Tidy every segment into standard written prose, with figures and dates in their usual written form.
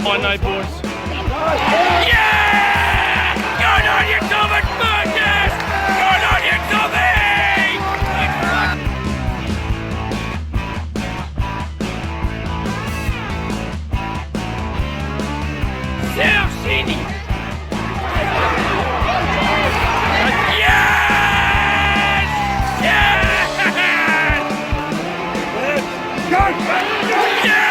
I know, boys. Yeah! Good on you, Thomas Burgess! Good on you, Tommy! South Sydney! Yes! Yes! Go! Yes!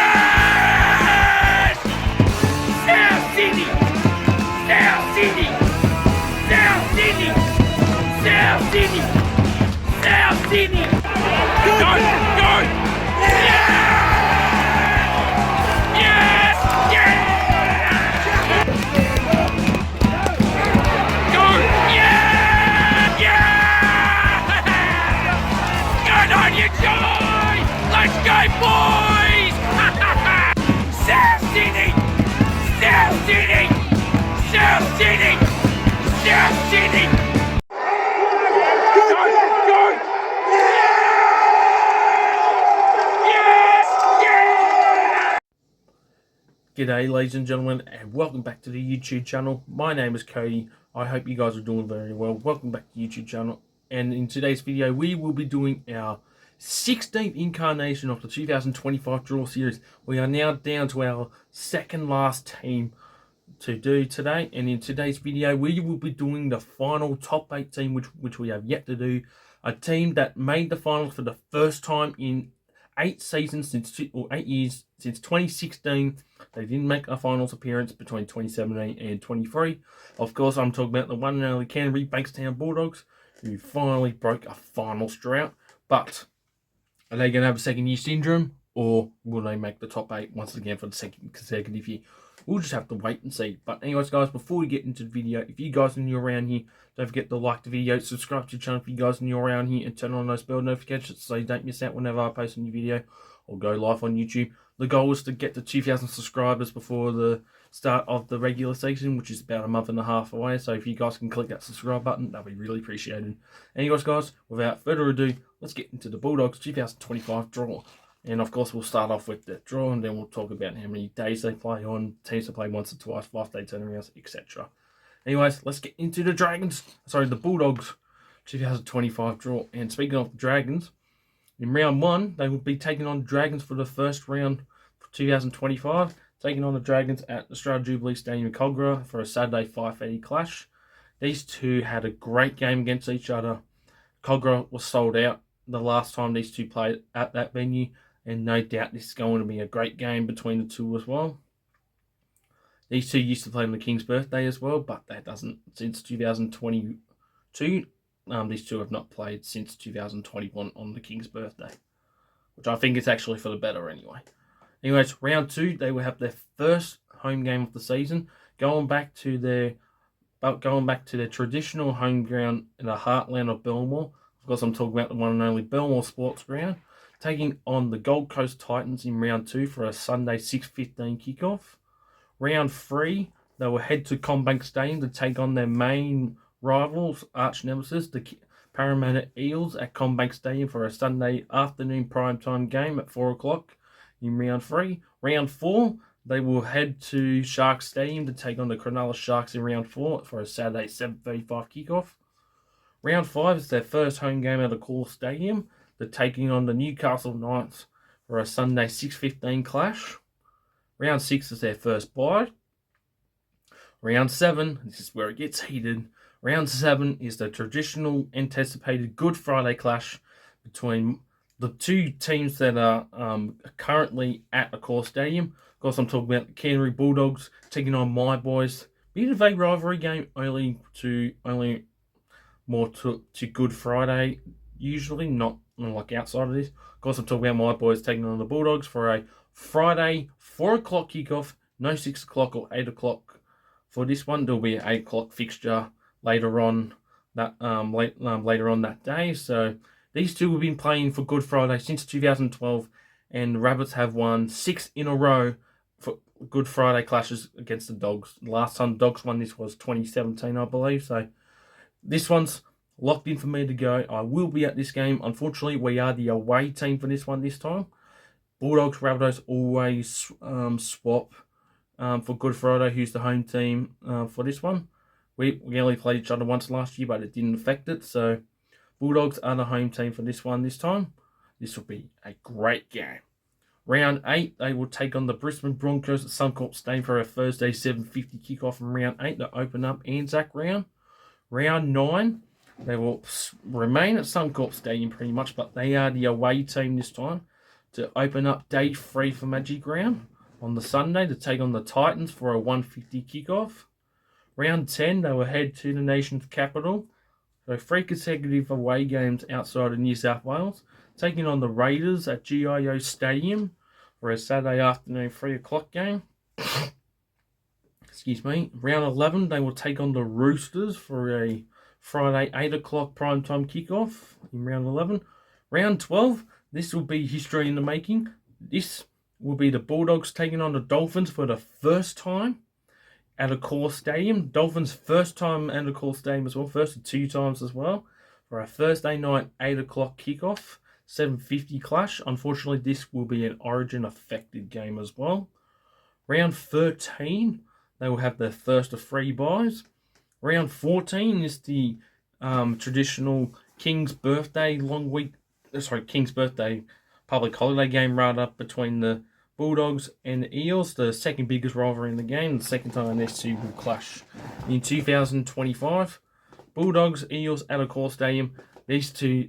South Sydney! South Sydney! South Sydney! South Sydney! South Sydney! Go! Go! Yes! Yes! Yes! Go! Yeah! Yeah! Good on you, Joy! Let's go, boys! South Sydney! South Sydney! South Sydney! South Sydney! Go! Go! Yes! Yes! G'day, ladies and gentlemen, and welcome back to the YouTube channel. My name is Cody. I hope you guys are doing very well. Welcome back to the YouTube channel. And in today's video, we will be doing our 16th incarnation of the 2025 draw series. We are now down to our second last team to do today, and in today's video we will be doing the final top 8 team, which we have yet to do. A team that made the finals for the first time in 8 seasons since 8 years since 2016. They didn't make a finals appearance between 2017 and 23. Of course, I'm talking about the one and only Canterbury Bankstown Bulldogs, who finally broke a finals drought. But are they going to have a second year syndrome, or will they make the top 8 once again for the second consecutive year? We'll just have to wait and see. But anyways, guys, before we get into the video, if you guys are new around here, don't forget to like the video, subscribe to the channel if you guys are new around here, and turn on those bell notifications so you don't miss out whenever I post a new video or go live on YouTube. The goal is to get to 2,000 subscribers before the start of the regular season, which is about a month and a half away. So if you guys can click that subscribe button, that'll be really appreciated. Anyways, guys, without further ado, let's get into the Bulldogs 2025 draw. And of course, we'll start off with the draw, and then we'll talk about how many days they play on, teams to play once or twice, 5-day turnarounds, etc. Anyways, let's get into the the Bulldogs 2025 draw. And speaking of the Dragons, in round 1, they will be taking on the Dragons for the first round for 2025, taking on the Dragons at Australia Jubilee Stadium in Cogra for a Saturday 5:30 clash. These two had a great game against each other. Cogra was sold out the last time these two played at that venue, and no doubt this is going to be a great game between the two as well. These two used to play on the King's birthday as well, but that doesn't, since 2022, these two have not played since 2021 on the King's birthday, which I think is actually for the better anyway. Anyways, round 2, they will have their first home game of the season, going back to their traditional home ground in the heartland of Belmore. Of course, I'm talking about the one and only Belmore Sports Ground, taking on the Gold Coast Titans in round 2 for a Sunday 6:15 kickoff. Round 3, they will head to CommBank Stadium to take on their main rivals, arch nemesis, the Parramatta Eels, at CommBank Stadium for a Sunday afternoon primetime game at 4 o'clock in round 3. Round 4, they will head to Sharks Stadium to take on the Cronulla Sharks in round 4 for a Saturday 7:35 kickoff. Round 5 is their first home game at the Core Stadium. They're taking on the Newcastle Knights for a Sunday 6:15 clash. Round 6 is their first bye. Round 7, this is where it gets heated. Round 7 is the traditional anticipated Good Friday clash between the two teams that are currently at the Core Stadium. Of course, I'm talking about the Canterbury Bulldogs taking on my boys. Bit of a rivalry game, only more to Good Friday, usually, not like outside of this. Of course, I'm talking about my boys taking on the Bulldogs for a Friday 4 o'clock kickoff, no 6 o'clock or 8 o'clock for this one. There'll be an 8 o'clock fixture later on that later on that day. So these two have been playing for Good Friday since 2012, and the Rabbits have won 6 in a row for Good Friday clashes against the Dogs. The last time the Dogs won this was 2017, I believe. So this one's locked in for me to go. I will be at this game. Unfortunately, we are the away team for this one this time. Bulldogs, Rabbitohs always swap for Good Friday, who's the home team for this one. We only played each other once last year, but it didn't affect it. So Bulldogs are the home team for this one this time. This will be a great game. Round 8, they will take on the Brisbane Broncos at Suncorp Stadium for a Thursday 7:50 kickoff in round 8 to open up Anzac round. Round 9, they will remain at Suncorp Stadium pretty much, but they are the away team this time to open up day 3 for Magic Round on the Sunday to take on the Titans for a 1:50 kickoff. Round 10, they will head to the nation's capital. So 3 consecutive away games outside of New South Wales, taking on the Raiders at GIO Stadium for a Saturday afternoon 3 o'clock game. Excuse me. Round 11, they will take on the Roosters for a Friday 8 o'clock primetime kickoff in round 11. Round 12, this will be history in the making. This will be the Bulldogs taking on the Dolphins for the first time at Accor Stadium. Dolphins' first time at Accor Stadium as well, first of 2 times as well, for a Thursday night 8 o'clock kickoff, 7:50 clash. Unfortunately, this will be an Origin affected game as well. Round 13, they will have their first of 3 buys. Round 14 is the traditional King's Birthday public holiday game rather between the Bulldogs and the Eels, the second biggest rivalry in the game, the second time these two will clash in 2025. Bulldogs, Eels at Accor Stadium. These two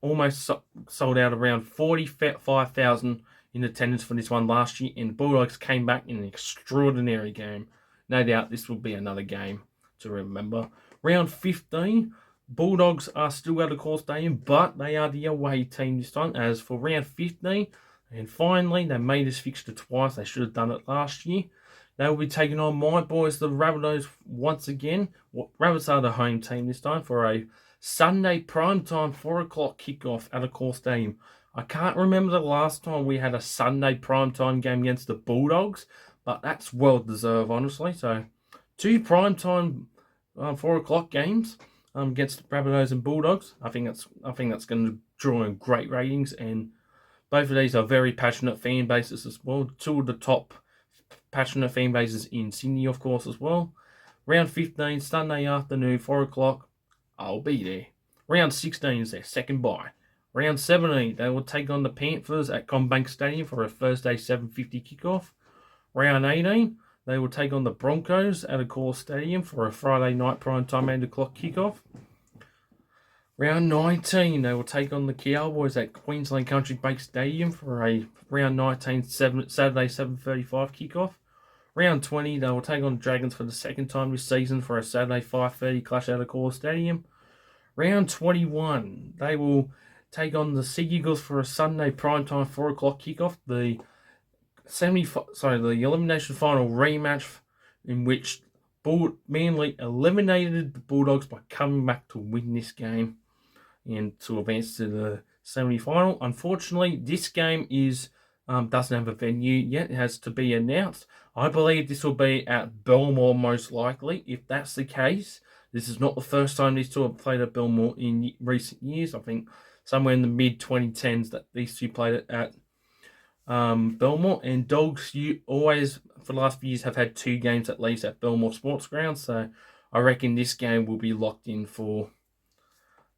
almost sold out around 45,000 in attendance for this one last year, and the Bulldogs came back in an extraordinary game. No doubt this will be another game to remember. Round 15, Bulldogs are still at Accor Stadium, but they are the away team this time. As for round 15, and finally, they made this fixture twice. They should have done it last year. They will be taking on my boys, the Rabbitohs, once again. Rabbits are the home team this time for a Sunday primetime 4 o'clock kickoff at Accor Stadium. I can't remember the last time we had a Sunday primetime game against the Bulldogs, but that's well deserved, honestly. So, 2 primetime 4 o'clock games against the Rabbitohs and Bulldogs. I think that's going to draw in great ratings, and both of these are very passionate fan bases as well. 2 of the top passionate fan bases in Sydney, of course, as well. Round 15, Sunday afternoon, 4 o'clock. I'll be there. Round 16 is their second bye. Round 17, they will take on the Panthers at CommBank Stadium for a Thursday 7:50 kickoff. Round 18, they will take on the Broncos at Accor Stadium for a Friday night primetime 8 o'clock kickoff. Round 19, they will take on the Cowboys at Queensland Country Bank Stadium for a round 19 Saturday 7:35 kickoff. Round 20, they will take on the Dragons for the second time this season for a Saturday 5:30 clash at Accor Stadium. Round 21, they will take on the Sea Eagles for a Sunday primetime 4 o'clock kickoff. The elimination final rematch in which Manly eliminated the Bulldogs by coming back to win this game and to advance to the semi-final. Unfortunately, this game doesn't have a venue yet. It has to be announced. I believe this will be at Belmore most likely. If that's the case, this is not the first time these two have played at Belmore in recent years. I think somewhere in the mid-2010s that these two played it at Belmore. And Dogs always, for the last few years, have had 2 games at least at Belmore Sports Ground. So I reckon this game will be locked in for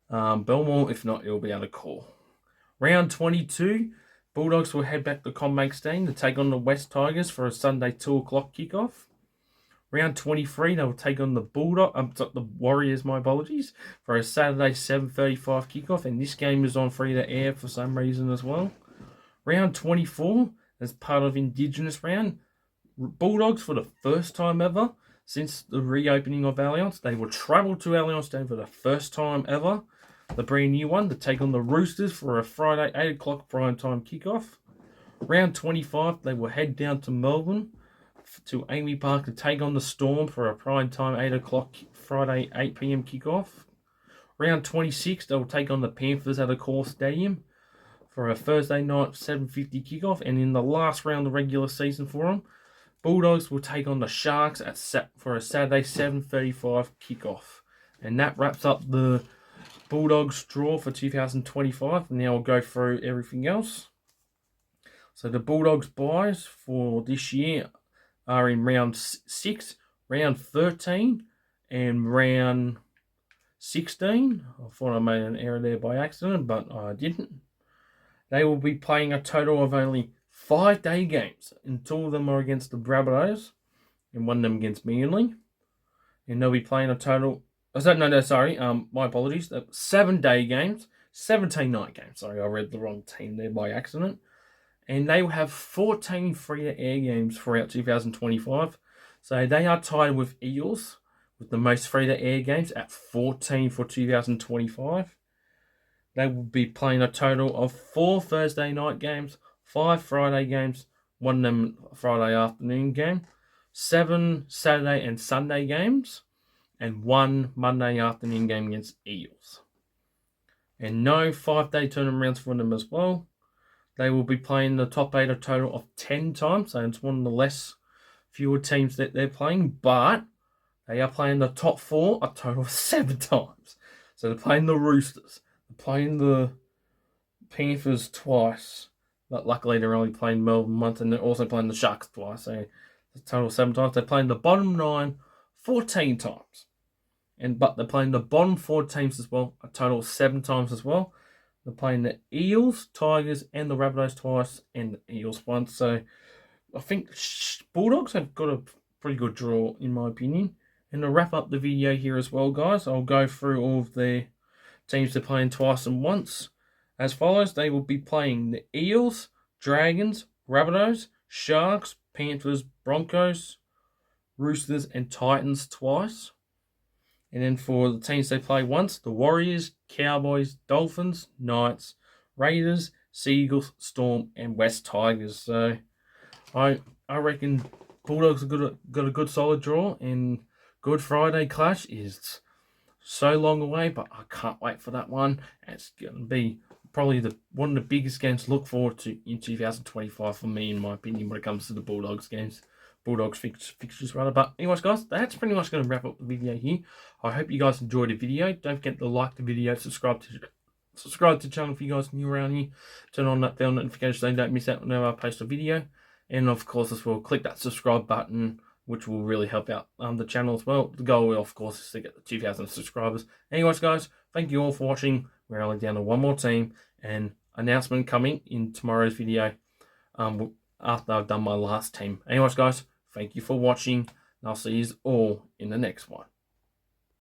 Belmore. If not, it will be out of call. Round 22, Bulldogs will head back to CommBank Stadium to take on the West Tigers for a Sunday 2 o'clock kickoff. Round 23, they will take on the the Warriors, my apologies, for a Saturday 7:35 kickoff. And this game is on free to air for some reason as well. Round 24, as part of Indigenous round, Bulldogs, for the first time ever since the reopening of Allianz, they will travel to Allianz Stadium for the first time ever, the brand new one, to take on the Roosters for a Friday 8 o'clock primetime kickoff. Round 25, they will head down to Melbourne to Amy Park to take on the Storm for a primetime 8 o'clock Friday 8 p.m. kickoff. Round 26, they will take on the Panthers at Accor Stadium for a Thursday night 7:50 kickoff. And in the last round of the regular season for them, Bulldogs will take on the Sharks for a Saturday 7:35 kickoff. And that wraps up the Bulldogs draw for 2025. Now I'll go through everything else. So the Bulldogs buys for this year are in round 6, round 13, and round 16. I thought I made an error there by accident, but I didn't. They will be playing a total of only 5-day games, and 2 of them are against the Rabbitohs, and 1 of them against Manly. And they'll be playing a total... my apologies. 7-day games, 17-night games. Sorry, I read the wrong team there by accident. And they will have 14 free-to-air games throughout 2025. So they are tied with Eels with the most free-to-air games at 14 for 2025. They will be playing a total of 4 Thursday night games, 5 Friday games, 1 of them Friday afternoon game, 7 Saturday and Sunday games, and 1 Monday afternoon game against Eels. And no 5-day tournament rounds for them as well. They will be playing the top 8 a total of 10 times, so it's one of the fewer teams that they're playing, but they are playing the top 4 a total of 7 times. So they're playing the Roosters, they're playing the Panthers twice, but luckily they're only playing Melbourne once, and they're also playing the Sharks twice, so a total of 7 times. They're playing the bottom 9 14 times. But they're playing the bottom 4 teams as well, a total of 7 times as well. They're playing the Eels, Tigers, and the Rabbitohs twice, and the Eels once. So I think Bulldogs have got a pretty good draw, in my opinion. And to wrap up the video here as well, guys, I'll go through all of the teams they're playing twice and once. As follows, they will be playing the Eels, Dragons, Rabbitohs, Sharks, Panthers, Broncos, Roosters, and Titans twice. And then for the teams they play once, the Warriors, Cowboys, Dolphins, Knights, Raiders, Seagulls, Storm, and West Tigers. So I reckon Bulldogs have got a good solid draw, and Good Friday clash is so long away, but I can't wait for that one. It's going to be probably one of the biggest games to look forward to in 2025 for me, in my opinion, when it comes to the Bulldogs games. Bulldogs fixtures rather. But anyways, guys, that's pretty much going to wrap up the video here. I hope you guys enjoyed the video. Don't forget to like the video, subscribe to the channel if you guys are new around here. Turn on that bell notification so you don't miss out whenever I post a video. And of course, as well, click that subscribe button, which will really help out the channel as well. The goal, of course, is to get the 2,000 subscribers. Anyways, guys, thank you all for watching. We're only down to 1 more team, and announcement coming in tomorrow's video after I've done my last team. Anyways, guys, thank you for watching, and I'll see you all in the next one.